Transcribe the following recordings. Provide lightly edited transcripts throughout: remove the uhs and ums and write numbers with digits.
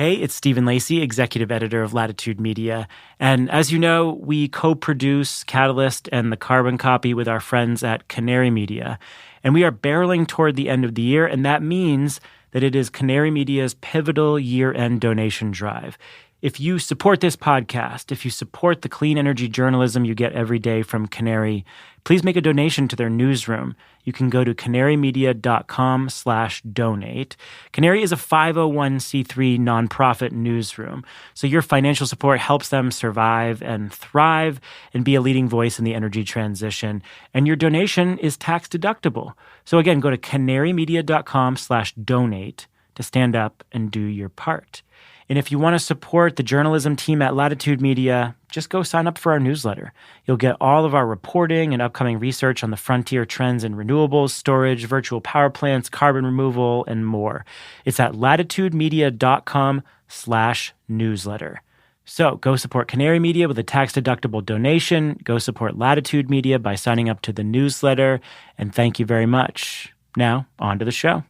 Hey, it's Stephen Lacey, executive editor of Latitude Media. And as you know, we co-produce Catalyst and the Carbon Copy with our friends at Canary Media. And we are barreling toward the end of the year, and that means that it is Canary Media's pivotal year-end donation drive. If you support this podcast, if you support the clean energy journalism you get every day from Canary, please make a donation to their newsroom. You can go to canarymedia.com/donate. Canary is a 501c3 nonprofit newsroom, so your financial support helps them survive and thrive and be a leading voice in the energy transition. And your donation is tax deductible. So again, go to canarymedia.com/donate to stand up and do your part. And if you want to support the journalism team at Latitude Media, just go sign up for our newsletter. You'll get all of our reporting and upcoming research on the frontier trends in renewables, storage, virtual power plants, carbon removal, and more. It's at latitudemedia.com/newsletter. So go support Canary Media with a tax-deductible donation. Go support Latitude Media by signing up to the newsletter. And thank you very much. Now, on to the show.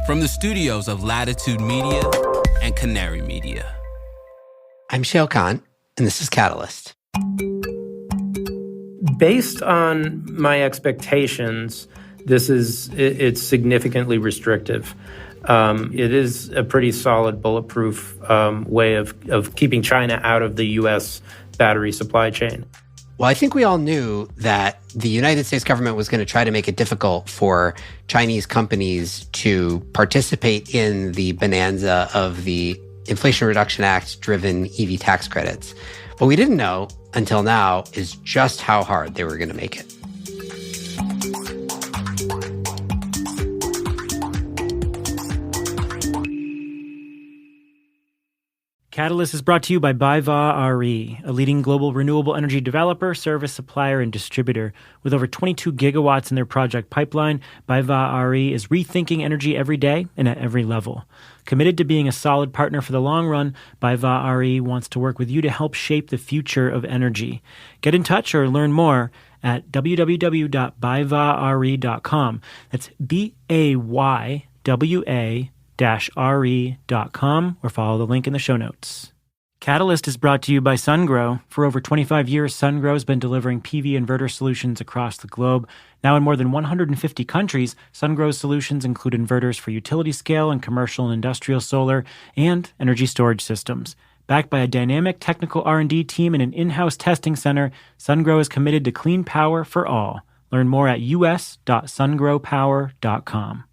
From the studios of Latitude Media and Canary Media. I'm Shayle Kann, and this is Catalyst. Based on my expectations, it's significantly restrictive. It is a pretty solid bulletproof way of keeping China out of the U.S. battery supply chain. Well, I think we all knew that the United States government was going to try to make it difficult for Chinese companies to participate in the bonanza of the Inflation Reduction Act-driven EV tax credits. What we didn't know until now is just how hard they were going to make it. Catalyst is brought to you by BayVa RE, a leading global renewable energy developer, service supplier, and distributor. With over 22 gigawatts in their project pipeline, BayVa RE is rethinking energy every day and at every level. Committed to being a solid partner for the long run, BayVa RE wants to work with you to help shape the future of energy. Get in touch or learn more at www.bayvare.com. That's BAYWA-RE.com, or follow the link in the show notes. Catalyst is brought to you by SunGrow. For over 25 years, SunGrow has been delivering PV inverter solutions across the globe. Now in more than 150 countries, SunGrow's solutions include inverters for utility scale and commercial and industrial solar and energy storage systems. Backed by a dynamic technical R&D team and an in-house testing center, SunGrow is committed to clean power for all. Learn more at us.sungrowpower.com.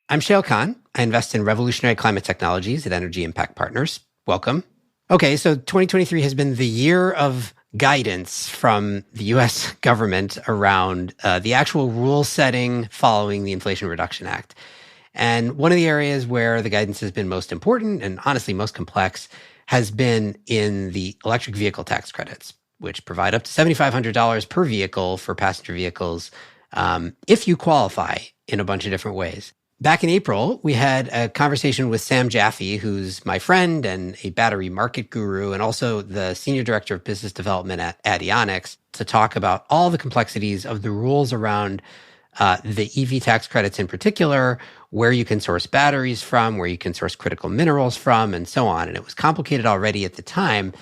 I'm Shayle Kann. I invest in revolutionary climate technologies at Energy Impact Partners. Welcome. Okay, so 2023 has been the year of guidance from the U.S. government around the actual rule setting following the Inflation Reduction Act. And one of the areas where the guidance has been most important and honestly most complex has been in the electric vehicle tax credits, which provide up to $7,500 per vehicle for passenger vehicles if you qualify in a bunch of different ways. Back in April, we had a conversation with Sam Jaffe, who's my friend and a battery market guru, and also the Senior Director of Business Development at Adionics, to talk about all the complexities of the rules around the EV tax credits in particular, where you can source batteries from, where you can source critical minerals from, and so on. And it was complicated already at the time.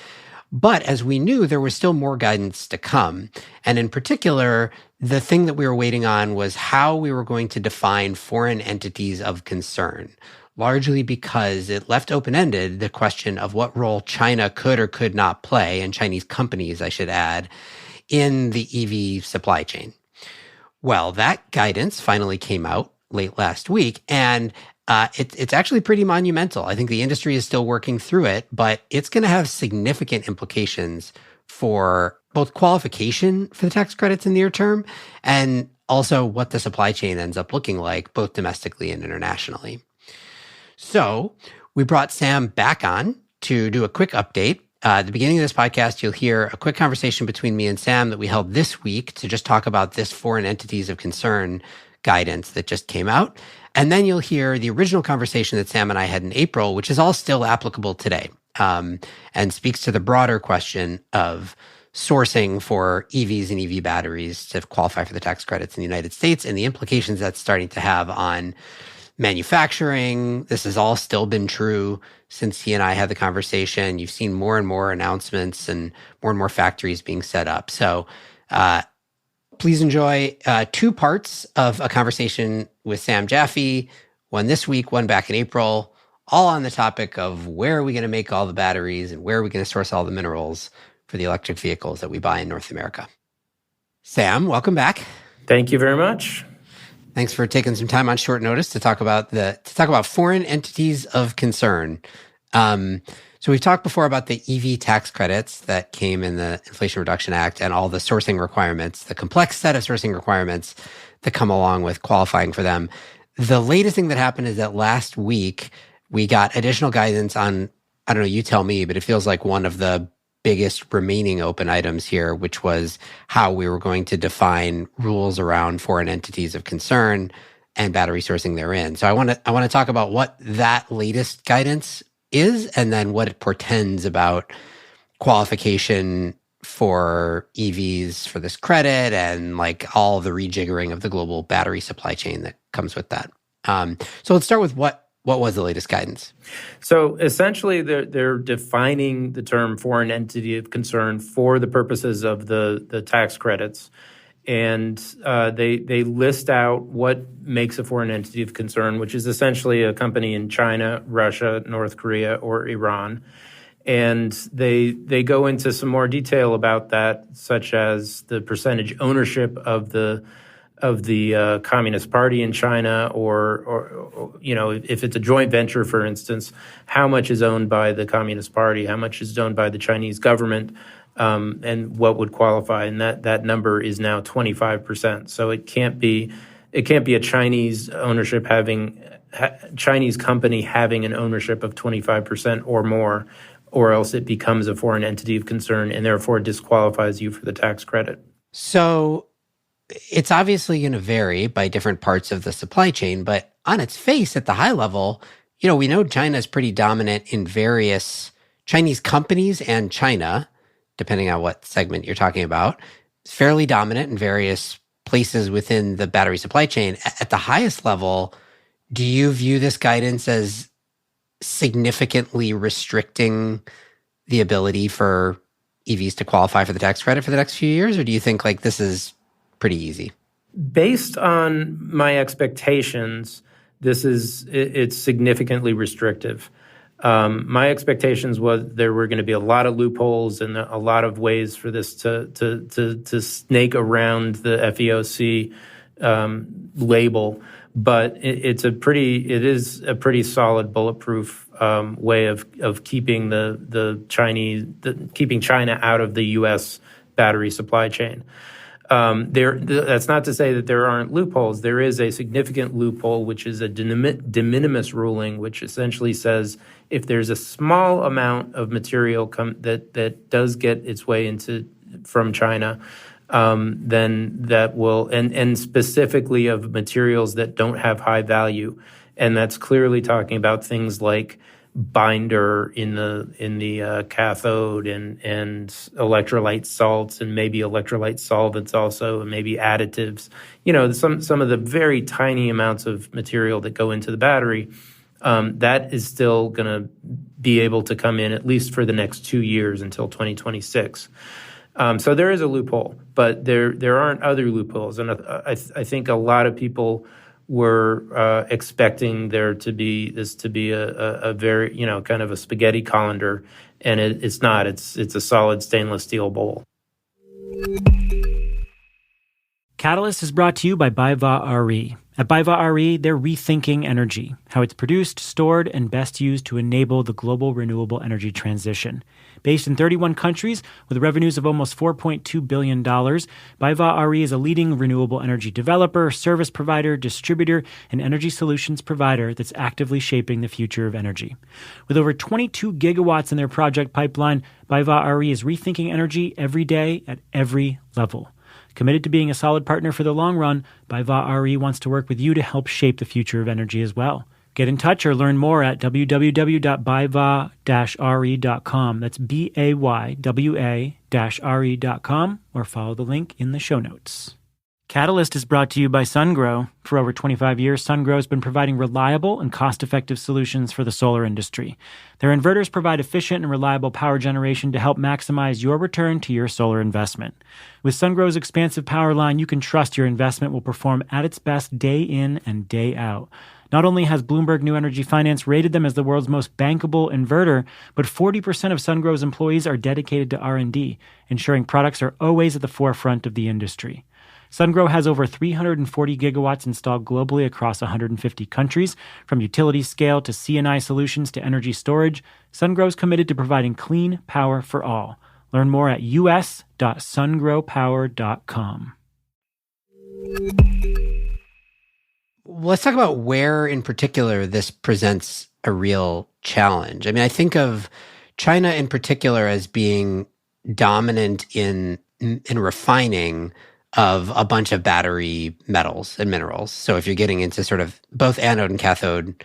But as we knew, there was still more guidance to come. And in particular, the thing that we were waiting on was how we were going to define foreign entities of concern, largely because it left open-ended the question of what role China could or could not play, and Chinese companies, I should add, in the EV supply chain. Well, that guidance finally came out late last week, and it's actually pretty monumental. I think the industry is still working through it, but it's going to have significant implications for both qualification for the tax credits in the near term and also what the supply chain ends up looking like, both domestically and internationally. So we brought Sam back on to do a quick update. At the beginning of this podcast, you'll hear a quick conversation between me and Sam that we held this week to just talk about this foreign entities of concern guidance that just came out. And then you'll hear the original conversation that Sam and I had in April, which is all still applicable today, and speaks to the broader question of sourcing for EVs and EV batteries to qualify for the tax credits in the United States and the implications that's starting to have on manufacturing. This has all still been true since he and I had the conversation. You've seen more and more announcements and more factories being set up. So please enjoy 2 parts of a conversation with Sam Jaffe, one this week, one back in April, all on the topic of where are we going to make all the batteries and where are we going to source all the minerals for the electric vehicles that we buy in North America. Sam, welcome back. Thank you very much. Thanks for taking some time on short notice to talk about foreign entities of concern. So we've talked before about the EV tax credits that came in the Inflation Reduction Act and all the sourcing requirements, the complex set of sourcing requirements that come along with qualifying for them. The latest thing that happened is that last week we got additional guidance on, I don't know, you tell me, but it feels like one of the biggest remaining open items here, which was how we were going to define rules around foreign entities of concern and battery sourcing therein. So I want to talk about what that latest guidance is and then what it portends about qualification for EVs for this credit and like all the rejiggering of the global battery supply chain that comes with that. So let's start with what was the latest guidance? So essentially, they're defining the term foreign entity of concern for the purposes of the tax credits. And they list out what makes a foreign entity of concern, which is essentially a company in China, Russia, North Korea, or Iran. And they go into some more detail about that, such as the percentage ownership of the Communist Party in China, or you know, if it's a joint venture, for instance, how much is owned by the Communist Party, how much is owned by the Chinese government, and what would qualify. And that number is now 25%. So it can't be a Chinese ownership Chinese company having an ownership of 25% or more, or else it becomes a foreign entity of concern and therefore disqualifies you for the tax credit. So it's obviously going to vary by different parts of the supply chain, but on its face, at the high level, you know, we know China is pretty dominant in various Chinese companies and China, depending on what segment you're talking about, it's fairly dominant in various places within the battery supply chain. At the highest level, do you view this guidance as significantly restricting the ability for EVs to qualify for the tax credit for the next few years? Or do you think like this is pretty easy? Based on my expectations, it's significantly restrictive. My expectations was there were going to be a lot of loopholes and a lot of ways for this to snake around the FEOC label, but it is a pretty solid bulletproof way of keeping keeping China out of the U.S. battery supply chain. That's not to say that there aren't loopholes. There is a significant loophole, which is a de minimis ruling, which essentially says if there's a small amount of material that does get its way from China, then that will, and specifically of materials that don't have high value, and that's clearly talking about things like binder in the cathode and electrolyte salts and maybe electrolyte solvents also, and maybe additives. You know, some of the very tiny amounts of material that go into the battery, that is still going to be able to come in at least for the next 2 years until 2026. So there is a loophole, but there aren't other loopholes, and I think a lot of people were expecting this to be a very, you know, kind of a spaghetti colander, and it's not. It's a solid stainless steel bowl. Catalyst is brought to you by BayVa RE. At BayVa RE, they're rethinking energy, how it's produced, stored, and best used to enable the global renewable energy transition. Based in 31 countries with revenues of almost $4.2 billion, BayVa RE is a leading renewable energy developer, service provider, distributor, and energy solutions provider that's actively shaping the future of energy. With over 22 gigawatts in their project pipeline, BayVa RE is rethinking energy every day at every level. Committed to being a solid partner for the long run, BayVa RE wants to work with you to help shape the future of energy as well. Get in touch or learn more at www.baywa-re.com. That's BAYWA-RE.com, or follow the link in the show notes. Catalyst is brought to you by SunGrow. For over 25 years, SunGrow has been providing reliable and cost-effective solutions for the solar industry. Their inverters provide efficient and reliable power generation to help maximize your return to your solar investment. With SunGrow's expansive power line, you can trust your investment will perform at its best day in and day out. Not only has Bloomberg New Energy Finance rated them as the world's most bankable inverter, but 40% of SunGrow's employees are dedicated to R&D, ensuring products are always at the forefront of the industry. SunGrow has over 340 gigawatts installed globally across 150 countries. From utility scale to C&I solutions to energy storage, SunGrow is committed to providing clean power for all. Learn more at us.sungrowpower.com. Let's talk about where in particular this presents a real challenge. I mean, I think of China in particular as being dominant in refining of a bunch of battery metals and minerals. So if you're getting into sort of both anode and cathode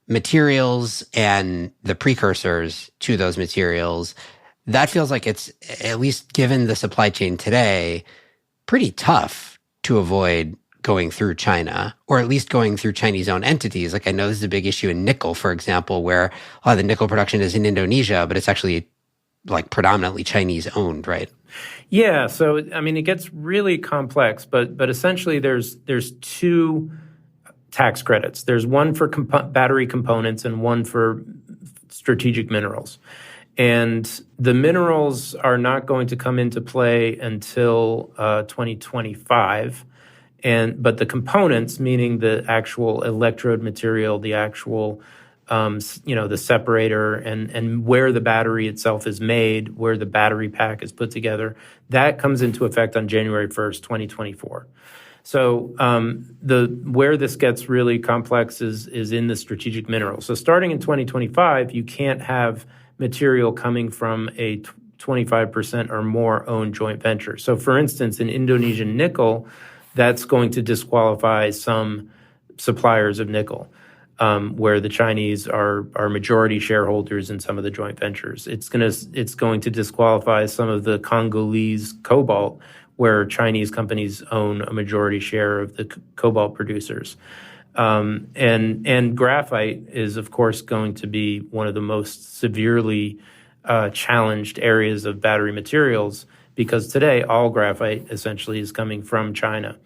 materials and the precursors to those materials, that feels like it's, at least given the supply chain today, pretty tough to avoid going through China, or at least going through Chinese-owned entities. Like I know this is a big issue in nickel, for example, where a lot of the nickel production is in Indonesia, but it's actually like predominantly Chinese-owned, right? Yeah, so I mean, it gets really complex, but essentially there's two tax credits. There's one for battery components and one for strategic minerals. And the minerals are not going to come into play until 2025. But the components, meaning the actual electrode material, the actual the separator and where the battery itself is made, where the battery pack is put together, that comes into effect on January 1st, 2024. So where this gets really complex is in the strategic minerals. So starting in 2025, you can't have material coming from a 25% or more owned joint venture. So for instance, in Indonesian nickel, that's going to disqualify some suppliers of nickel. Where the Chinese are majority shareholders in some of the joint ventures. It's going to disqualify some of the Congolese cobalt, where Chinese companies own a majority share of the cobalt producers. And graphite is, of course, going to be one of the most severely challenged areas of battery materials, because today all graphite essentially is coming from China.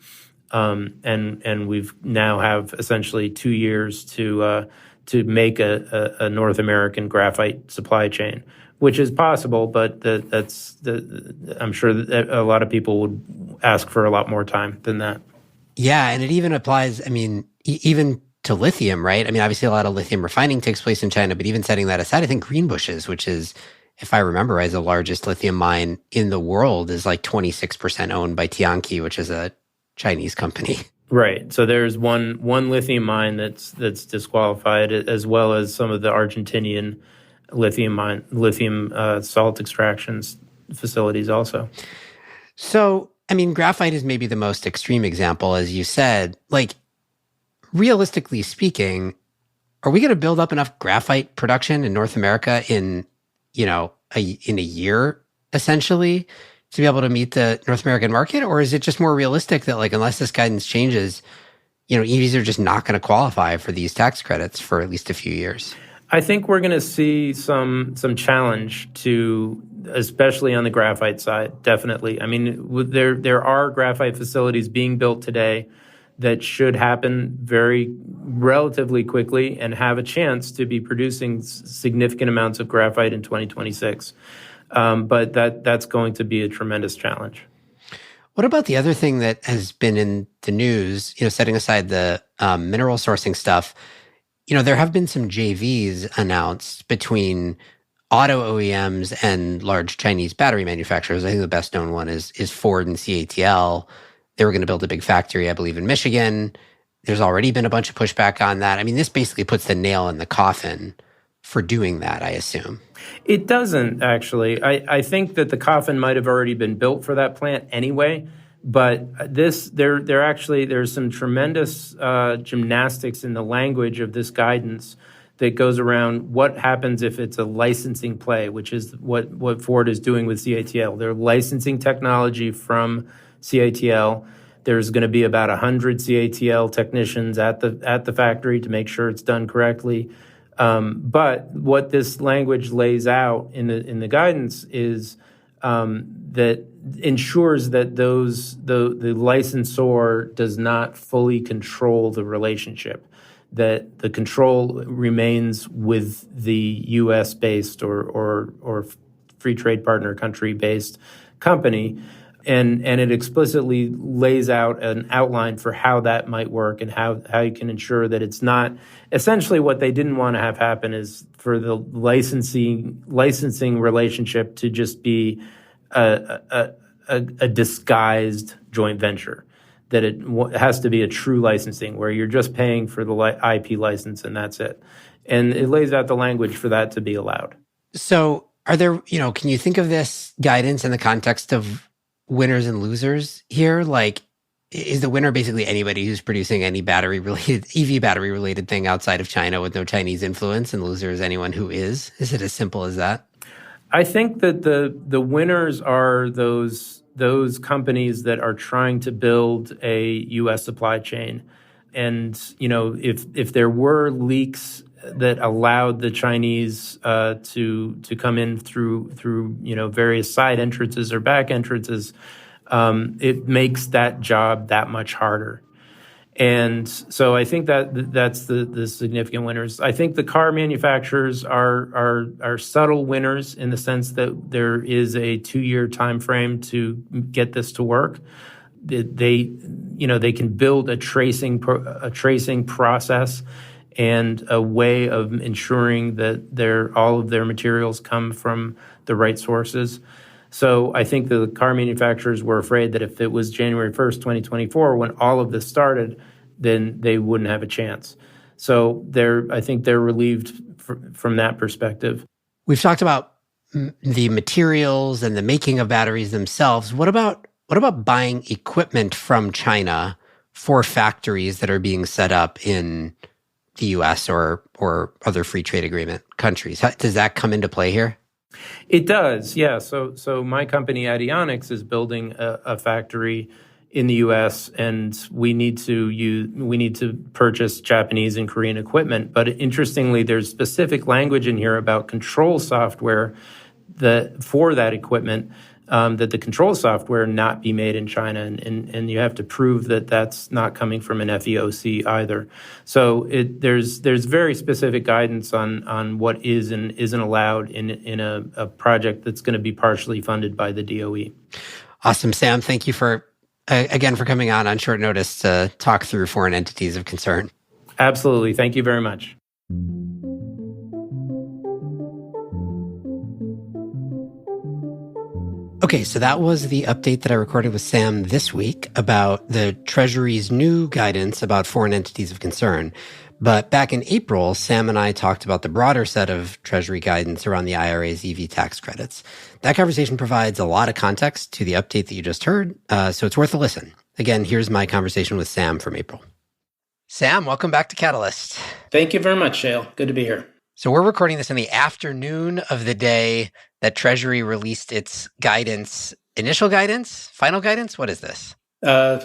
And we've now have essentially 2 years to make a North American graphite supply chain, which is possible, but I'm sure that a lot of people would ask for a lot more time than that. Yeah, and it even applies, I mean, even to lithium, right? I mean, obviously a lot of lithium refining takes place in China, but even setting that aside, I think Greenbushes, which is, if I remember right, the largest lithium mine in the world, is like 26% owned by Tianqi, which is a Chinese company. Right. So there's one lithium mine that's disqualified, as well as some of the Argentinian lithium salt extractions facilities also. So, I mean, graphite is maybe the most extreme example, as you said. Like, realistically speaking, are we going to build up enough graphite production in North America in a year, essentially, to be able to meet the North American market? Or is it just more realistic that, like, unless this guidance changes, EVs are just not going to qualify for these tax credits for at least a few years? I think we're going to see some challenge to, especially on the graphite side, definitely. I mean, there are graphite facilities being built today that should happen relatively quickly and have a chance to be producing significant amounts of graphite in 2026. But that's going to be a tremendous challenge. What about the other thing that has been in the news, setting aside the mineral sourcing stuff? There have been some JVs announced between auto OEMs and large Chinese battery manufacturers. I think the best known one is Ford and CATL. They were going to build a big factory, I believe, in Michigan. There's already been a bunch of pushback on that. I mean, this basically puts the nail in the coffin for doing that, I assume. It doesn't, actually. I think that the coffin might have already been built for that plant anyway, But there's some tremendous gymnastics in the language of this guidance that goes around what happens if it's a licensing play, which is what Ford is doing with CATL. They're licensing technology from CATL. There's going to be about 100 CATL technicians at the factory to make sure it's done correctly. But what this language lays out in the guidance is that ensures that the licensor does not fully control the relationship, that the control remains with the U.S. based or free trade partner country based company. And it explicitly lays out an outline for how that might work and how you can ensure that it's not essentially what they didn't want to have happen is for the licensing relationship to just be a disguised joint venture, that it has to be a true licensing where you're just paying for the IP license and that's it. And it lays out the language for that to be allowed. So are there, can you think of this guidance in the context of winners and losers here? Like, is the winner basically anybody who's producing any EV battery related thing outside of China with no Chinese influence, and loser is anyone who is? Is it as simple as that? I think that the winners are those companies that are trying to build a U.S. supply chain. And, if there were leaks that allowed the Chinese to come in through various side entrances or back entrances, it makes that job that much harder. And so I think that's the significant winners. I think the car manufacturers are subtle winners in the sense that there is a 2-year time frame to get this to work. They can build a tracing process and a way of ensuring that all of their materials come from the right sources. So I think the car manufacturers were afraid that if it was January 1st, 2024, when all of this started, then they wouldn't have a chance. So I think they're relieved from that perspective. We've talked about the materials and the making of batteries themselves. What about buying equipment from China for factories that are being set up in the U.S. or other free trade agreement countries? Does that come into play here? It does, yeah. So my company, Adionics, is building a factory in the U.S. and we need to purchase Japanese and Korean equipment. But interestingly, there's specific language in here about control software for that equipment. That the control software not be made in China, and you have to prove that that's not coming from an FEOC either. So there's very specific guidance on what is and isn't allowed in a project that's going to be partially funded by the DOE. Awesome, Sam. Thank you for coming on short notice to talk through foreign entities of concern. Absolutely. Thank you very much. Okay, so that was the update that I recorded with Sam this week about the Treasury's new guidance about foreign entities of concern. But back in April, Sam and I talked about the broader set of Treasury guidance around the IRA's EV tax credits. That conversation provides a lot of context to the update that you just heard, so it's worth a listen. Again, here's my conversation with Sam from April. Sam, welcome back to Catalyst. Thank you very much, Shayle. Good to be here. So we're recording this in the afternoon of the day that Treasury released its guidance. Initial guidance? Final guidance? What is this?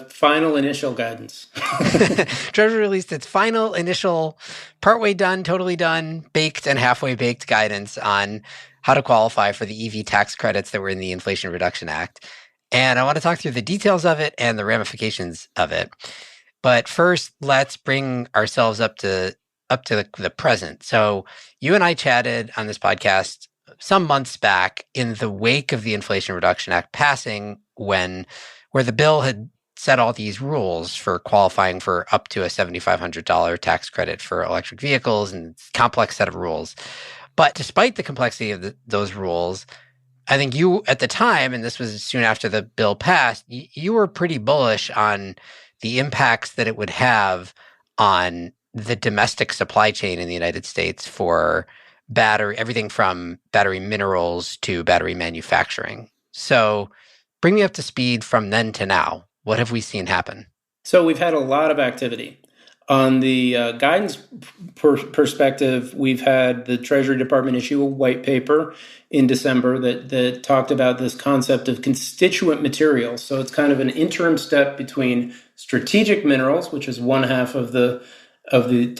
Final initial guidance. Treasury released its final initial, partway done, totally done, baked and halfway baked guidance on how to qualify for the EV tax credits that were in the Inflation Reduction Act. And I want to talk through the details of it and the ramifications of it. But first, let's bring ourselves up to the present. So you and I chatted on this podcast some months back in the wake of the Inflation Reduction Act passing, where the bill had set all these rules for qualifying for up to a $7,500 tax credit for electric vehicles, and it's a complex set of rules. But despite the complexity of those rules, I think you at the time, and this was soon after the bill passed, you were pretty bullish on the impacts that it would have on the domestic supply chain in the United States for everything from battery minerals to battery manufacturing. So bring me up to speed from then to now. What have we seen happen? So we've had a lot of activity. On the guidance perspective, we've had the Treasury Department issue a white paper in December that talked about this concept of constituent materials. So it's kind of an interim step between strategic minerals, which is one half of the EV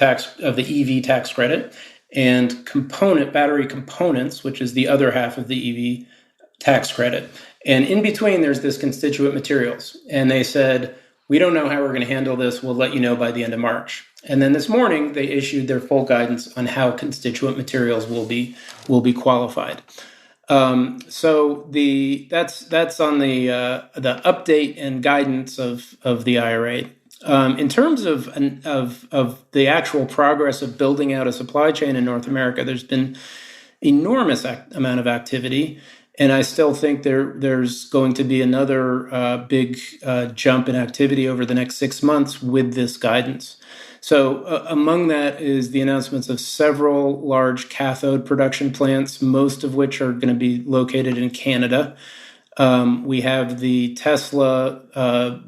tax credit, and battery components, which is the other half of the EV tax credit. And in between, there's this constituent materials. And they said, we don't know how we're going to handle this. We'll let you know by the end of March. And then this morning, they issued their full guidance on how constituent materials will be qualified. So that's on the update and guidance of the IRA. In terms of the actual progress of building out a supply chain in North America, there's been enormous amount of activity. And I still think there's going to be another big jump in activity over the next 6 months with this guidance. So among that is the announcements of several large cathode production plants, most of which are going to be located in Canada. We have the Tesla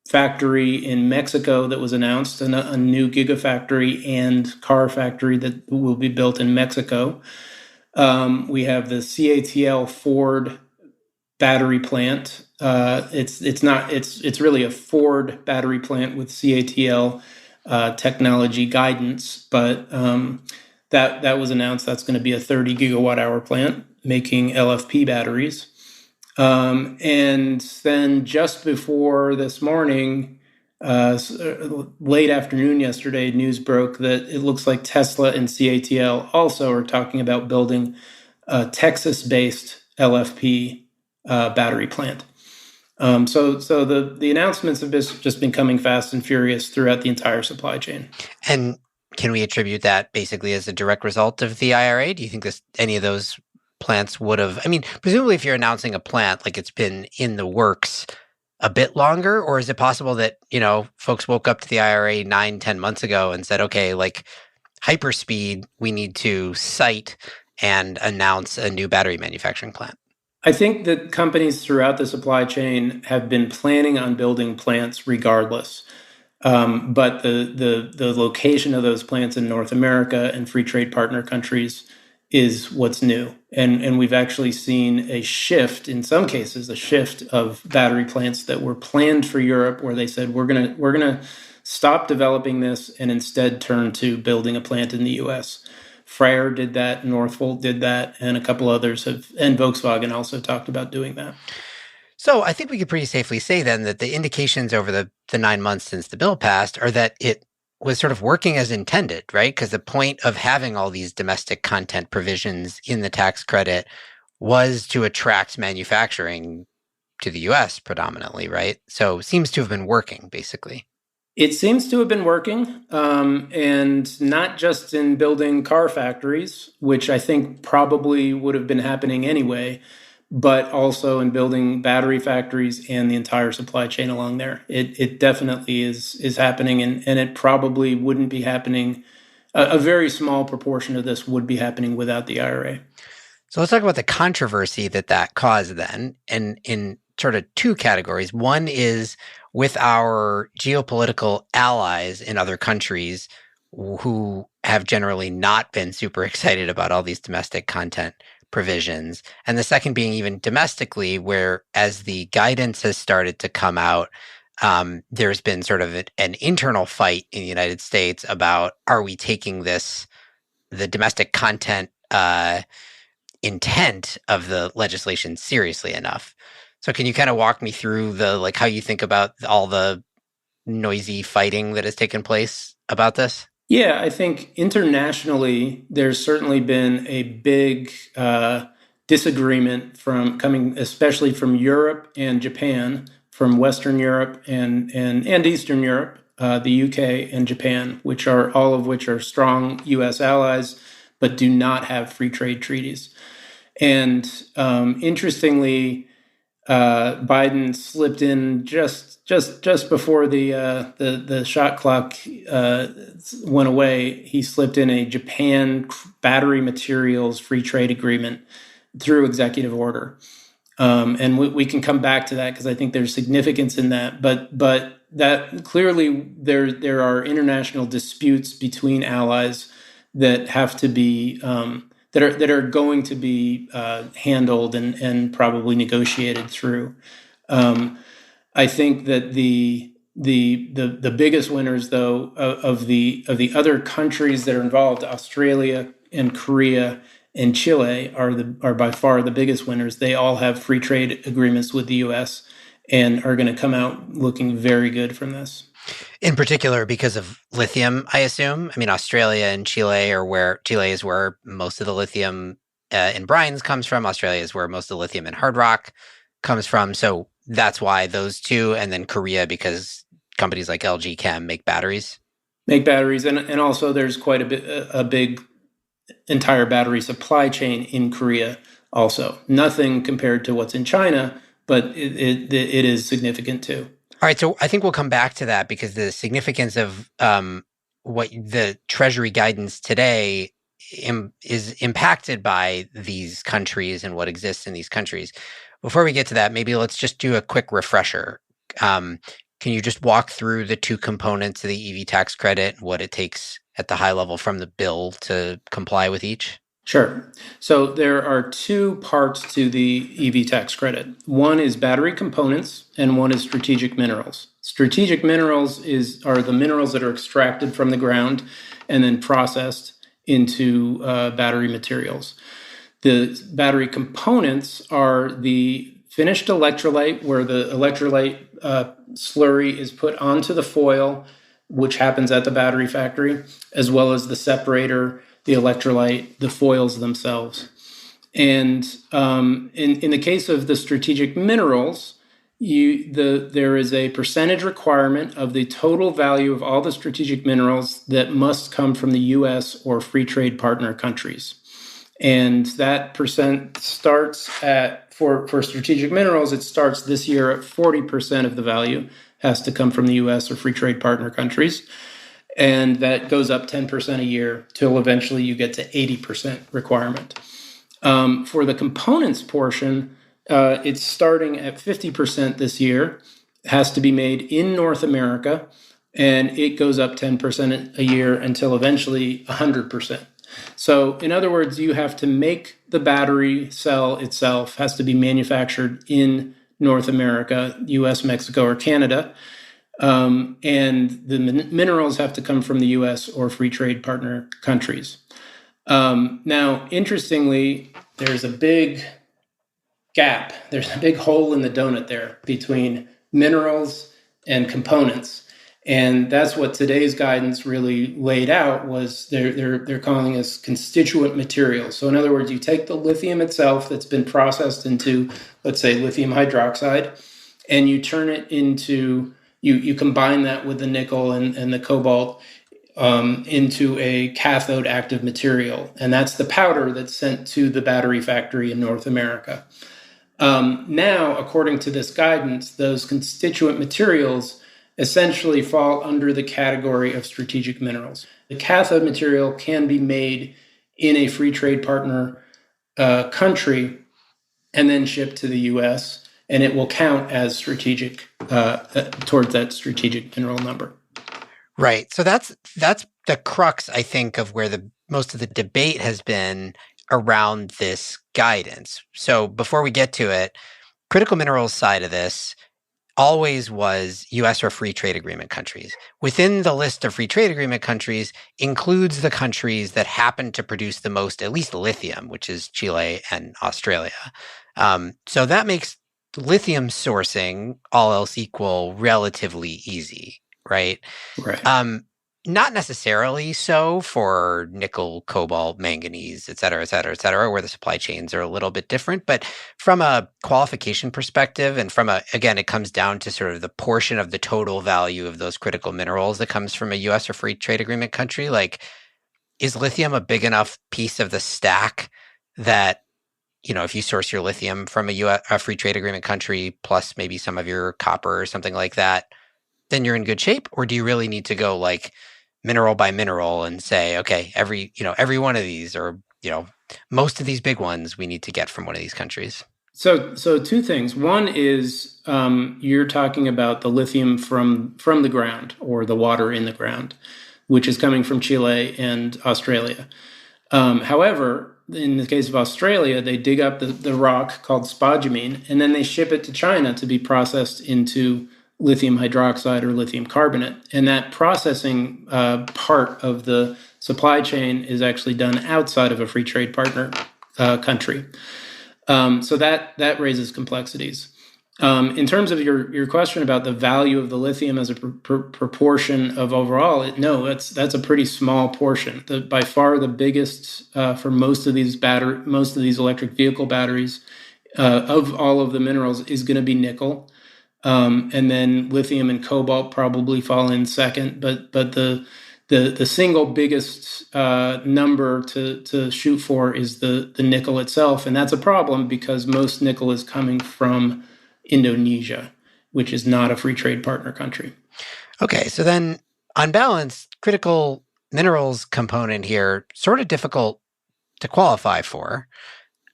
factory in Mexico that was announced, and a new gigafactory and car factory that will be built in Mexico. We have the CATL Ford battery plant. It's really a Ford battery plant with CATL technology guidance, but that was announced. That's going to be a 30 gigawatt hour plant making LFP batteries. And then just before this morning, late afternoon yesterday, news broke that it looks like Tesla and CATL also are talking about building a Texas-based LFP battery plant. So the announcements have just been coming fast and furious throughout the entire supply chain. And can we attribute that basically as a direct result of the IRA? Do you think any of those plants would have, I mean, presumably if you're announcing a plant, like it's been in the works a bit longer, or is it possible that, folks woke up to the IRA 9-10 months ago and said, okay, like hyperspeed, we need to site and announce a new battery manufacturing plant? I think that companies throughout the supply chain have been planning on building plants regardless. But the location of those plants in North America and free trade partner countries is what's new. And we've actually seen a shift, in some cases, of battery plants that were planned for Europe, where they said, we're gonna stop developing this and instead turn to building a plant in the US. Freyr did that, Northvolt did that, and a couple others and Volkswagen also talked about doing that. So I think we could pretty safely say then that the indications over the 9 months since the bill passed are that it was sort of working as intended, right? Because the point of having all these domestic content provisions in the tax credit was to attract manufacturing to the US predominantly, right? So it seems to have been working, basically. It seems to have been working, and not just in building car factories, which I think probably would have been happening anyway, but also in building battery factories and the entire supply chain along there. It definitely is happening, and it probably wouldn't be happening. A very small proportion of this would be happening without the IRA. So let's talk about the controversy that caused then, and in sort of two categories. One is with our geopolitical allies in other countries who have generally not been super excited about all these domestic content provisions. And the second being even domestically, where as the guidance has started to come out, there's been sort of an internal fight in the United States about, are we taking the domestic content intent of the legislation seriously enough? So can you kind of walk me through how you think about all the noisy fighting that has taken place about this? Yeah, I think internationally, there's certainly been a big disagreement especially from Europe and Japan, from Western Europe and Eastern Europe, the UK and Japan, all of which are strong U.S. allies, but do not have free trade treaties. And interestingly, Biden slipped in just before the shot clock went away. He slipped in a Japan battery materials free trade agreement through executive order. And we can come back to that because I think there's significance in that. But that clearly there are international disputes between allies that have to be that are going to be handled and probably negotiated through. I think that the biggest winners, though, of the other countries that are involved, Australia and Korea and Chile are by far the biggest winners. They all have free trade agreements with the U.S. and are going to come out looking very good from this. In particular, because of lithium, I assume. I mean, Australia and Chile Chile is where most of the lithium in brines comes from. Australia is where most of the lithium in hard rock comes from. So that's why those two, and then Korea, because companies like LG Chem make batteries. And also there's quite a big entire battery supply chain in Korea. Also, nothing compared to what's in China, but it is significant too. All right, so I think we'll come back to that because the significance of what the Treasury guidance today is impacted by these countries and what exists in these countries. Before we get to that, maybe let's just do a quick refresher. Can you just walk through the two components of the EV tax credit, what it takes at the high level from the bill to comply with each? Sure. So there are two parts to the EV tax credit. One is battery components and one is strategic minerals. Strategic minerals are the minerals that are extracted from the ground and then processed into battery materials. The battery components are the finished electrolyte, where the electrolyte slurry is put onto the foil, which happens at the battery factory, as well as the separator, the electrolyte, the foils themselves. And in the case of the strategic minerals, there is a percentage requirement of the total value of all the strategic minerals that must come from the U.S. or free trade partner countries. And that percent starts for strategic minerals, it starts this year at 40% of the value has to come from the U.S. or free trade partner countries. And that goes up 10% a year till eventually you get to 80% requirement. For the components portion, it's starting at 50% this year. It has to be made in North America, and it goes up 10% a year until eventually 100%. So in other words, you have to make the battery cell itself, has to be manufactured in North America, US, Mexico, or Canada. And the minerals have to come from the US or free trade partner countries. Now, interestingly, there's a big gap. There's a big hole in the donut there between minerals and components. And that's what today's guidance really laid out was they're calling us constituent materials. So in other words, you take the lithium itself that's been processed into, let's say, lithium hydroxide, and you turn it into, you combine that with the nickel and the cobalt into a cathode active material. And that's the powder that's sent to the battery factory in North America. Now, according to this guidance, those constituent materials essentially fall under the category of strategic minerals. The cathode material can be made in a free trade partner country and then shipped to the U.S., and it will count as strategic towards that strategic mineral number. Right. So that's the crux, I think, of where most of the debate has been around this guidance. So before we get to it, critical minerals side of this always was U.S. or free trade agreement countries. Within the list of free trade agreement countries includes the countries that happen to produce the most, at least lithium, which is Chile and Australia. So that makes lithium sourcing, all else equal, relatively easy, right? Right. Not necessarily so for nickel, cobalt, manganese, et cetera, where the supply chains are a little bit different. But from a qualification perspective, and again, it comes down to sort of the portion of the total value of those critical minerals that comes from a U.S. or free trade agreement country. Like, is lithium a big enough piece of the stack that, if you source your lithium from a free trade agreement country, plus maybe some of your copper or something like that, then you're in good shape? Or do you really need to go like mineral by mineral and say, okay, every one of these, or most of these big ones we need to get from one of these countries? So two things. One is you're talking about the lithium from the ground or the water in the ground, which is coming from Chile and Australia. However, in the case of Australia, they dig up the rock called spodumene, and then they ship it to China to be processed into lithium hydroxide or lithium carbonate. And that processing part of the supply chain is actually done outside of a free trade partner country. So that raises complexities. In terms of your question about the value of the lithium as a proportion of overall, no, that's a pretty small portion. By far the biggest for most of these electric vehicle batteries of all of the minerals is going to be nickel, and then lithium and cobalt probably fall in second. But the single biggest number to shoot for is the nickel itself, and that's a problem because most nickel is coming from Indonesia, which is not a free trade partner country. Okay, so then on balance, critical minerals component here, sort of difficult to qualify for.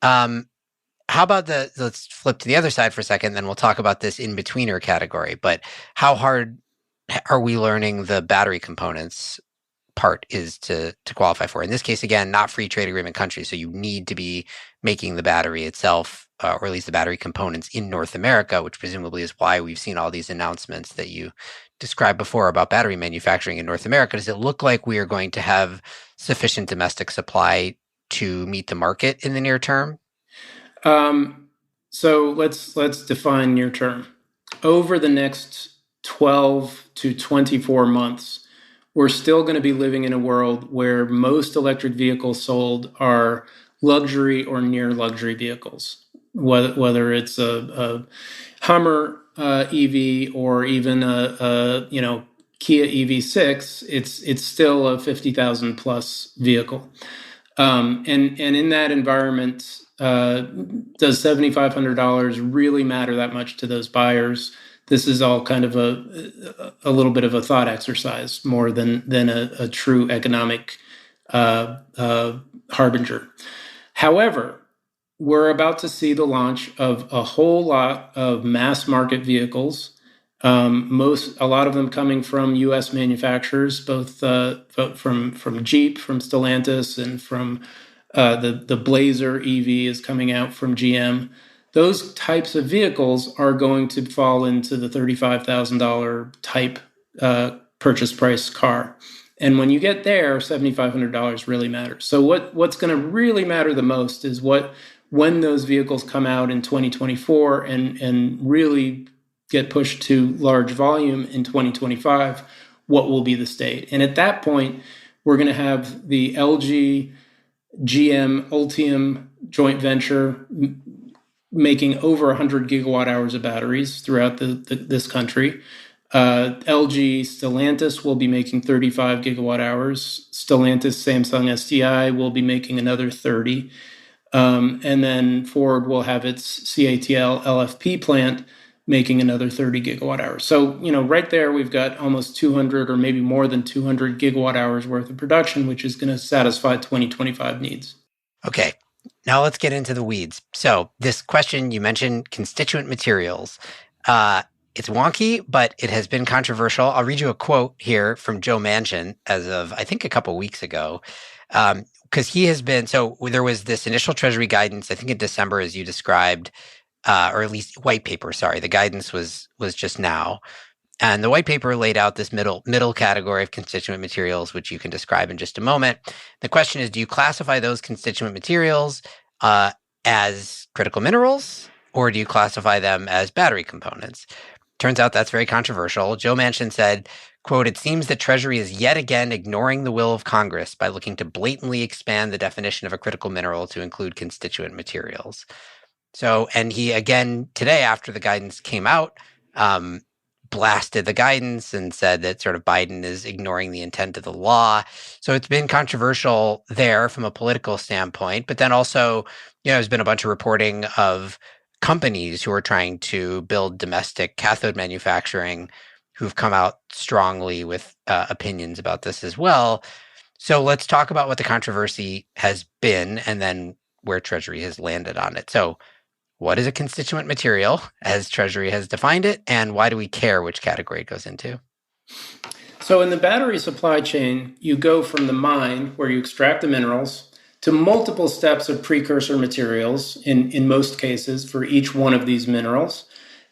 How about let's flip to the other side for a second, then we'll talk about this in-betweener category. But how hard are we learning the battery components part is to qualify for? In this case, again, not free trade agreement countries, so you need to be making the battery itself, or at least the battery components in North America, which presumably is why we've seen all these announcements that you described before about battery manufacturing in North America. Does it look like we are going to have sufficient domestic supply to meet the market in the near term? So let's define near term. Over the next 12 to 24 months, we're still going to be living in a world where most electric vehicles sold are luxury or near luxury vehicles, whether it's a Hummer EV or even a Kia EV6. It's still a 50,000 plus vehicle, and in that environment, does $7,500 really matter that much to those buyers? This is all kind of a little bit of a thought exercise more than a true economic harbinger. However, we're about to see the launch of a whole lot of mass market vehicles. A lot of them coming from U.S. manufacturers, both from Jeep, from Stellantis, and from the Blazer EV is coming out from GM. Those types of vehicles are going to fall into the $35,000 type purchase price car. And when you get there, $7,500 really matters. So what's going to really matter the most is when those vehicles come out in 2024 and really get pushed to large volume in 2025, what will be the state? And at that point, we're going to have the LG GM Ultium joint venture making over 100 gigawatt hours of batteries throughout this country. LG Stellantis will be making 35 gigawatt hours. Stellantis Samsung SDI will be making another 30. And then Ford will have its CATL LFP plant making another 30 gigawatt hours. So, right there, we've got almost 200 or maybe more than 200 gigawatt hours worth of production, which is going to satisfy 2025 needs. Okay, now let's get into the weeds. So this question, you mentioned constituent materials. It's wonky, but it has been controversial. I'll read you a quote here from Joe Manchin as of, I think, a couple weeks ago. Because he has been, so there was this initial Treasury guidance, I think in December, as you described, or at least white paper, sorry. The guidance was just now. And the white paper laid out this middle category of constituent materials, which you can describe in just a moment. The question is, do you classify those constituent materials as critical minerals, or do you classify them as battery components? Turns out that's very controversial. Joe Manchin said, quote, "It seems that Treasury is yet again ignoring the will of Congress by looking to blatantly expand the definition of a critical mineral to include constituent materials." So, and he again today, after the guidance came out, blasted the guidance and said that sort of Biden is ignoring the intent of the law. So it's been controversial there from a political standpoint, but then also, there's been a bunch of reporting of companies who are trying to build domestic cathode manufacturing who've come out strongly with opinions about this as well. So let's talk about what the controversy has been and then where Treasury has landed on it. So What is a constituent material, as Treasury has defined it, and why do we care which category it goes into? So in the battery supply chain, you go from the mine, where you extract the minerals, to multiple steps of precursor materials, in most cases, for each one of these minerals,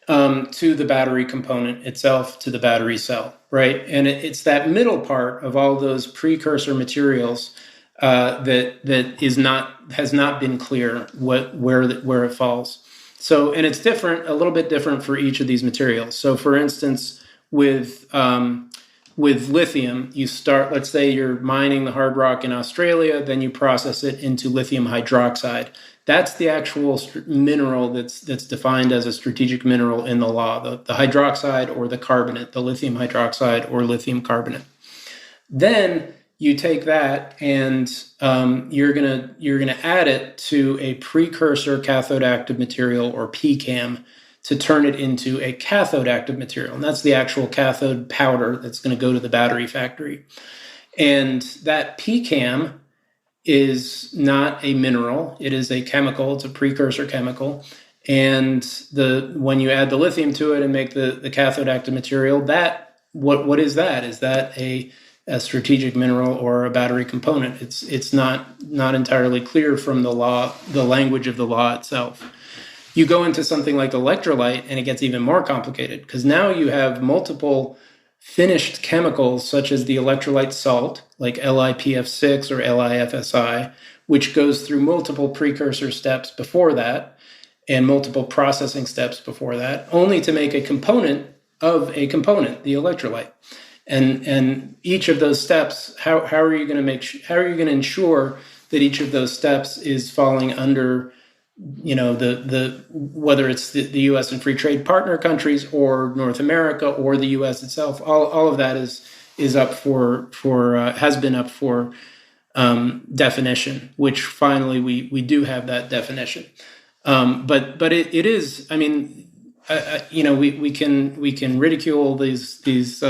to the battery component itself, to the battery cell, right? And it's that middle part of all those precursor materials that has not been clear where it falls. So, and it's different, a little bit different for each of these materials. So, for instance, with lithium, you start, let's say you're mining the hard rock in Australia, then you process it into lithium hydroxide. That's the actual mineral that's defined as a strategic mineral in the law, the hydroxide or the carbonate, the lithium hydroxide or lithium carbonate. Then you take that and you're gonna add it to a precursor cathode active material, or PCAM, to turn it into a cathode active material. And that's the actual cathode powder that's going to go to the battery factory. And that PCAM is not a mineral. It is a chemical. It's a precursor chemical. And when you add the lithium to it and make the cathode active material, what is that? Is that a strategic mineral or a battery component? It's not entirely clear from the law, the language of the law itself. You go into something like electrolyte and it gets even more complicated, because now you have multiple finished chemicals, such as the electrolyte salt, like LiPF6 or LiFSI, which goes through multiple precursor steps before that and multiple processing steps before that, only to make a component of a component, the electrolyte. And each of those steps, how are you going to ensure that each of those steps is falling under, the whether it's the U.S. and free trade partner countries or North America or the U.S. itself, all of that is up for has been up for definition, which finally we do have that definition. But it is, I mean, we can ridicule these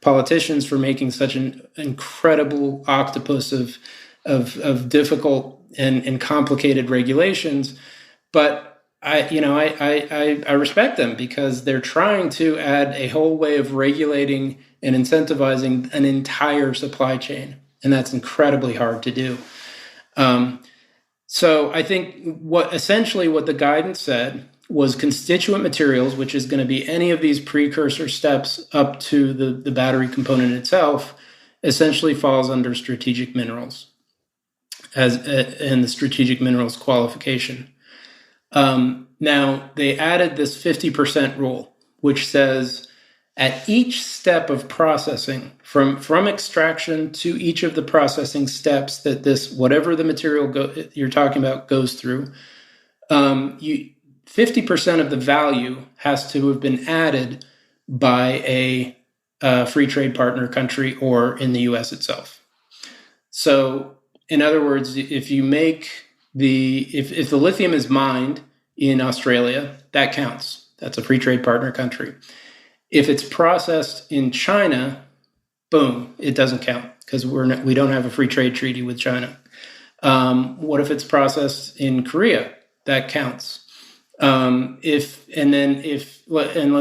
politicians for making such an incredible octopus of difficult and complicated regulations, but I respect them, because they're trying to add a whole way of regulating and incentivizing an entire supply chain, and that's incredibly hard to do. So I think what the guidance said was constituent materials, which is going to be any of these precursor steps up to the battery component itself, essentially falls under strategic minerals in the strategic minerals qualification. Now, they added this 50% rule, which says at each step of processing, from extraction to each of the processing steps that whatever the material you're talking about goes through, 50% of the value has to have been added by a free trade partner country or in the U.S. itself. So, in other words, if the lithium is mined in Australia, that counts. That's a free trade partner country. If it's processed in China, boom, it doesn't count, because we don't have a free trade treaty with China. What if it's processed in Korea? That counts. Let's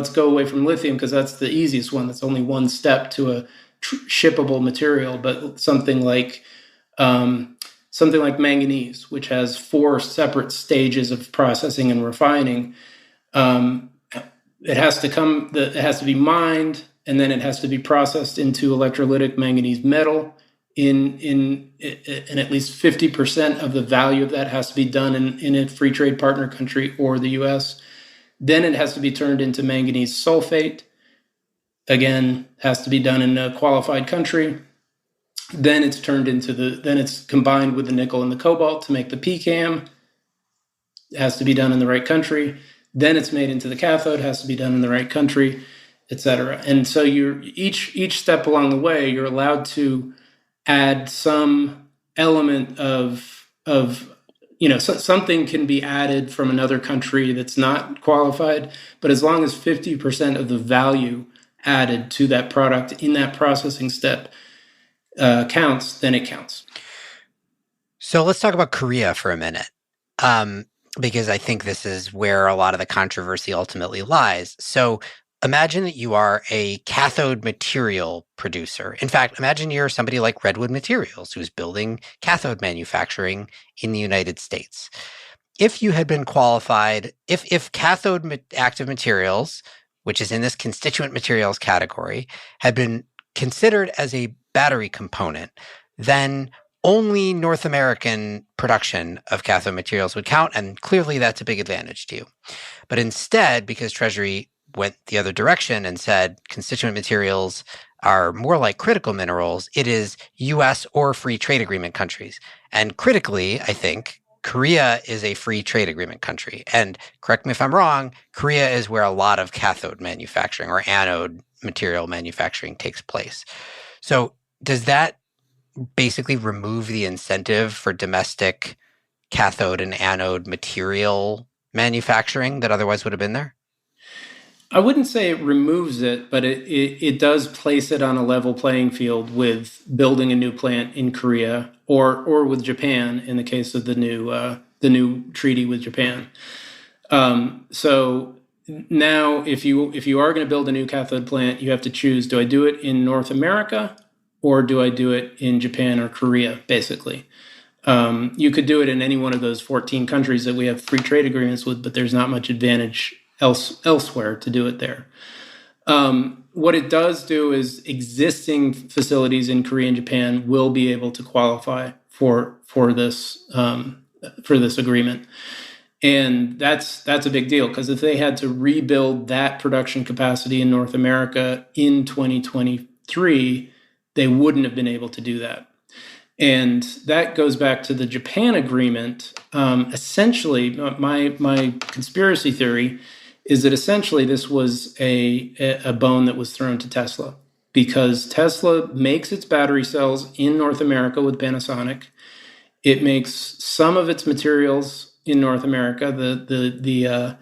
go away from lithium, because that's the easiest one. That's only one step to a shippable material. But something like manganese, which has 4 separate stages of processing and refining, it has to be mined, and then it has to be processed into electrolytic manganese metal. In at least 50% of the value of that has to be done in a free trade partner country or the U.S. Then it has to be turned into manganese sulfate. Again, has to be done in a qualified country. Then it's combined with the nickel and the cobalt to make the PCAM. It has to be done in the right country. Then it's made into the cathode, has to be done in the right country, etc. And so each step along the way, you're allowed to add some element of something can be added from another country that's not qualified, but as long as 50% of the value added to that product in that processing step counts, then it counts. So let's talk about Korea for a minute. because I think this is where a lot of the controversy ultimately lies. So imagine that you are a cathode material producer. In fact, imagine you're somebody like Redwood Materials who's building cathode manufacturing in the United States. If you had been qualified, if cathode active materials, which is in this constituent materials category, had been considered as a battery component, then only North American production of cathode materials would count, and clearly that's a big advantage to you. But instead, because Treasury went the other direction and said constituent materials are more like critical minerals, it is US or free trade agreement countries. And critically, I think, Korea is a free trade agreement country. And correct me if I'm wrong, Korea is where a lot of cathode manufacturing or anode material manufacturing takes place. So does that basically remove the incentive for domestic cathode and anode material manufacturing that otherwise would have been there? I wouldn't say it removes it, but it does place it on a level playing field with building a new plant in Korea or with Japan in the case of the new treaty with Japan. So now, if you are going to build a new cathode plant, you have to choose: do I do it in North America or do I do it in Japan or Korea? Basically, you could do it in any one of those 14 countries that we have free trade agreements with, but there's not much advantage elsewhere to do it there. What it does do is existing facilities in Korea and Japan will be able to qualify for this agreement, and that's a big deal, because if they had to rebuild that production capacity in North America in 2023, they wouldn't have been able to do that. And that goes back to the Japan agreement. Essentially, my conspiracy theory is that essentially this was a bone that was thrown to Tesla, because Tesla makes its battery cells in North America with Panasonic. It makes some of its materials in North America. The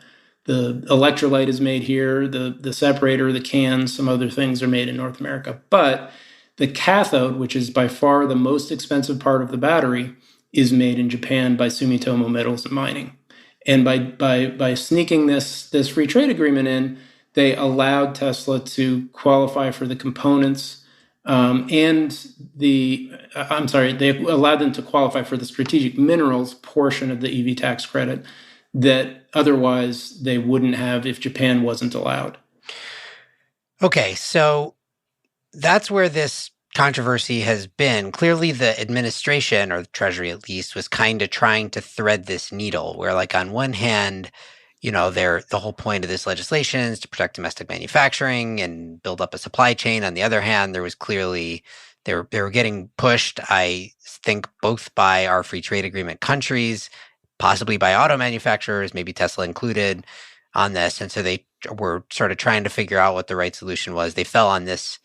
electrolyte is made here. The separator, the cans, some other things are made in North America. But the cathode, which is by far the most expensive part of the battery, is made in Japan by Sumitomo Metals and Mining. And by sneaking this free trade agreement in, they allowed Tesla to qualify for the components they allowed them to qualify for the strategic minerals portion of the EV tax credit that otherwise they wouldn't have if Japan wasn't allowed. Okay, so that's where this controversy has been. Clearly, the administration, or the Treasury at least, was kind of trying to thread this needle where, like, on one hand, the whole point of this legislation is to protect domestic manufacturing and build up a supply chain. On the other hand, there was clearly, they were getting pushed, I think, both by our free trade agreement countries, possibly by auto manufacturers, maybe Tesla included, on this. And so they were sort of trying to figure out what the right solution was. They fell on this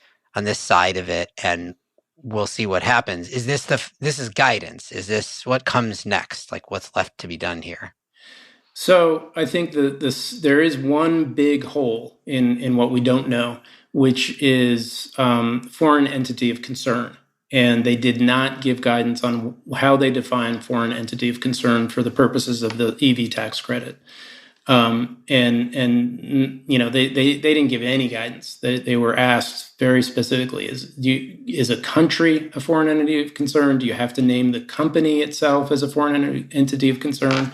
side of it, and we'll see what happens. This is guidance? Is this what comes next? Like, what's left to be done here? So I think that there is one big hole in what we don't know, which is foreign entity of concern. And they did not give guidance on how they define foreign entity of concern for the purposes of the EV tax credit. They didn't give any guidance. They were asked very specifically: is a country a foreign entity of concern? Do you have to name the company itself as a foreign entity of concern?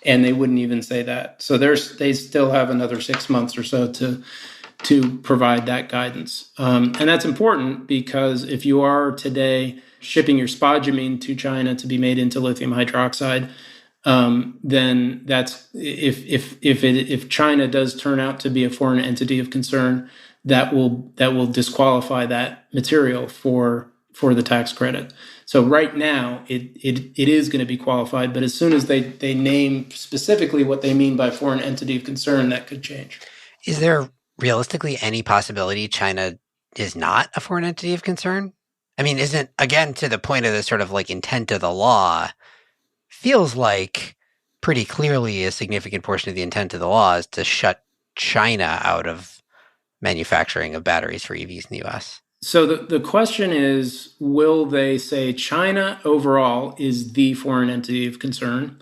And they wouldn't even say that. So they still have another 6 months or so to provide that guidance. And that's important, because if you are today shipping your spodumene to China to be made into lithium hydroxide, then that's if China does turn out to be a foreign entity of concern, that will disqualify that material for the tax credit. So right now it is going to be qualified, but as soon as they name specifically what they mean by foreign entity of concern, that could change. Is there realistically any possibility China is not a foreign entity of concern? I mean, isn't, again, to the point of the sort of like intent of the law, feels like pretty clearly a significant portion of the intent of the law is to shut China out of manufacturing of batteries for EVs in the US. So the question is, will they say China overall is the foreign entity of concern,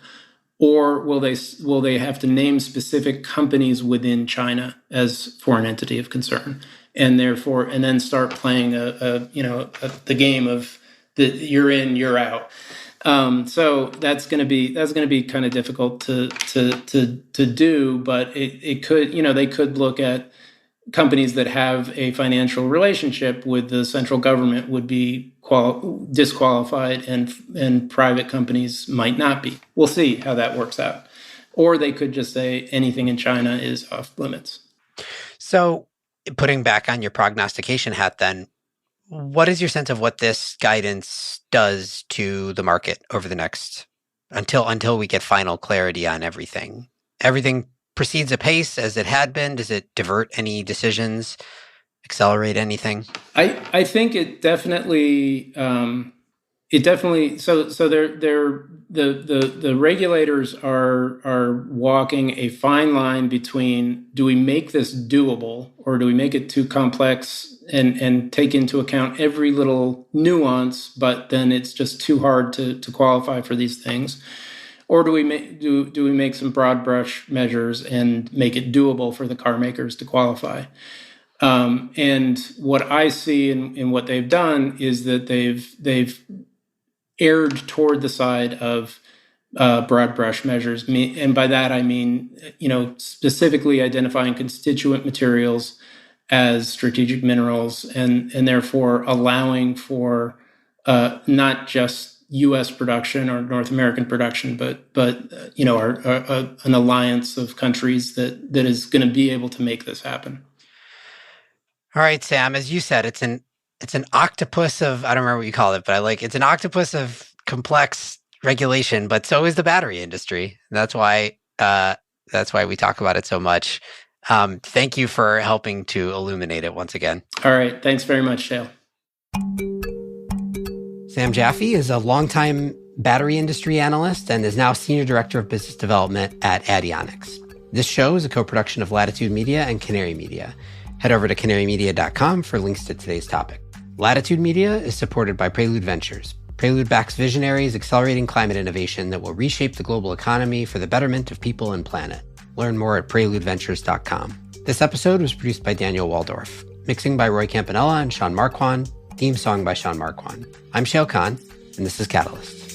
Or will they have to name specific companies within China as foreign entity of concern, and then start playing the game of the you're in, you're out. So that's going to be kind of difficult to do, but it could, they could look at companies that have a financial relationship with the central government would be disqualified, and private companies might not be. We'll see how that works out. Or they could just say anything in China is off limits. So putting back on your prognostication hat then, what is your sense of what this guidance does to the market over the next, until we get final clarity on everything? Everything proceeds apace as it had been? Does it divert any decisions, accelerate anything? I think it definitely so the regulators are walking a fine line between, do we make this doable or do we make it too complex and take into account every little nuance, but then it's just too hard to qualify for these things? Or do we make some broad brush measures and make it doable for the car makers to qualify? And what I see in what they've done is that they've erred toward the side of broad brush measures, and by that I mean specifically identifying constituent materials as strategic minerals, and therefore allowing for not just U.S. production or North American production, but an alliance of countries that is going to be able to make this happen. All right, Sam, as you said, it's an octopus of, I don't remember what you call it, but it's an octopus of complex regulation, but so is the battery industry. That's why we talk about it so much. Thank you for helping to illuminate it once again. All right. Thanks very much, Shayle. Sam Jaffe is a longtime battery industry analyst and is now Senior Director of Business Development at Adionics. This show is a co-production of Latitude Media and Canary Media. Head over to canarymedia.com for links to today's topic. Latitude Media is supported by Prelude Ventures. Prelude backs visionaries accelerating climate innovation that will reshape the global economy for the betterment of people and planet. Learn more at preludeventures.com. This episode was produced by Daniel Waldorf. Mixing by Roy Campanella and Sean Marquand. Theme song by Sean Marquand. I'm Shayle Kann, and this is Catalyst.